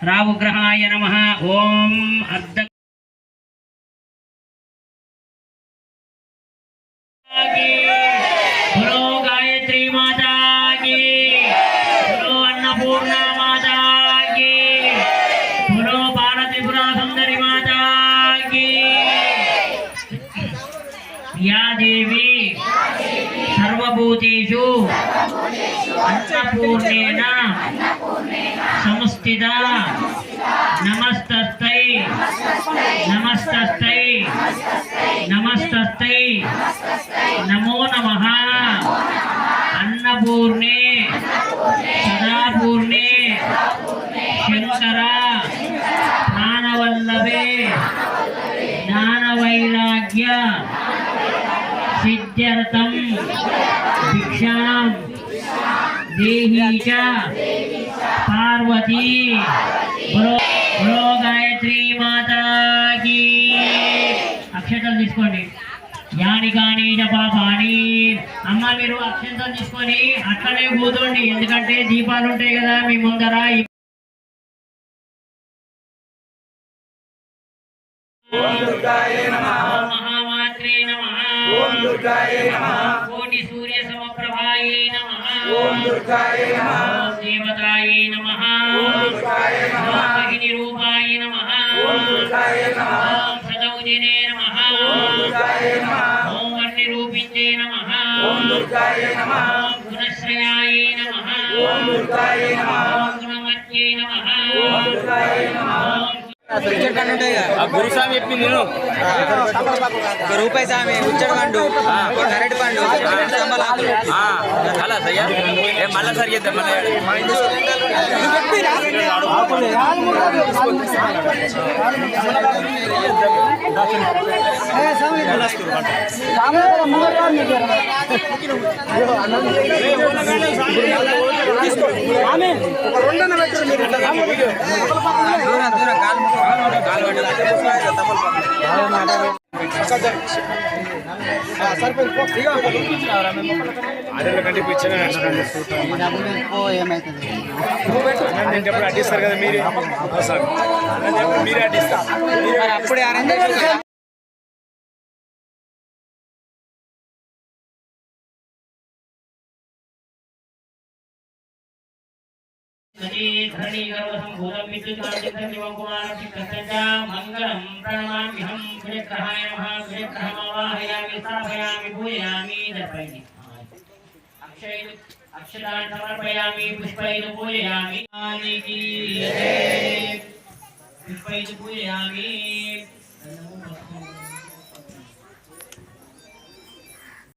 राहुग्रहाय नमः। ओम अर्ध बोलो गायत्री माता की, बोलो अन्नपूर्णा माता की, बोलो बालत्रिपुरा सुंदरी माता की। या देवी सर्वभूतेषु अन्नपूर्णेन संस्थिता नमस्तस्यै नमस्तस्यै नमस्तस्यै नमो नमः। अन्नपूर्णे सदापूर्णे शंकर ज्ञानवल्लभे ज्ञानवैराग्य सिद्ध्यर्थं भिक्षां देहि च पार्वती। बोलो गायत्री माता की। అక్షంతలు తీసుకోండి। యాని కాని పాపాని అమ్మ మీరు అక్షంతలు తీసుకొని అట్లనే కూర్చోండి, ఎందుకంటే దీపాలు ఉంటాయి కదా మీ ముందర। ఓం దుర్గాయ నమః, ఓం మహామాత్రే నమః, ఓం దుర్గాయ నమః, కోటి సూర్య సమప్రభాయ నమః, ఓం దుర్గాయ నమః, ఓం దేవతాయ నమః, ఓం దుర్గాయ నమః, ఓం అగ్ని రూపాయ నమః, ఓం దుర్గాయ నమః, ఓం సదౌజనే నమః, ఓం దుర్గాయ నమః, ఓం వర్ణి రూపిణ్యే నమః, ఓం దుర్గాయ నమః, ఓం గుణశ్రయాయ నమః, ఓం దుర్గాయ నమః, ఓం గుణమత్యే నమః, ఓం దుర్గాయ నమః। గురుస్వామి చెప్పి నేను ఒక రూపాయి స్వామి ఉచ్చడి పండు కరెంట్ పండు అలా సయ్యా మళ్ళా సరి చేద్దాం అడ్డిస్తారు కదా మీరే అడ్డిస్తారు అప్పుడే मंगलम प्रणमाम्यहं सूर्यग्रहाय नमः। सूर्यग्रहमावाहयामि स्थापयामि पूजयामि दर्पयामि अक्षतान् समर्पयामि पुष्पैः पूजयामि पुष्पैः पूजयामि।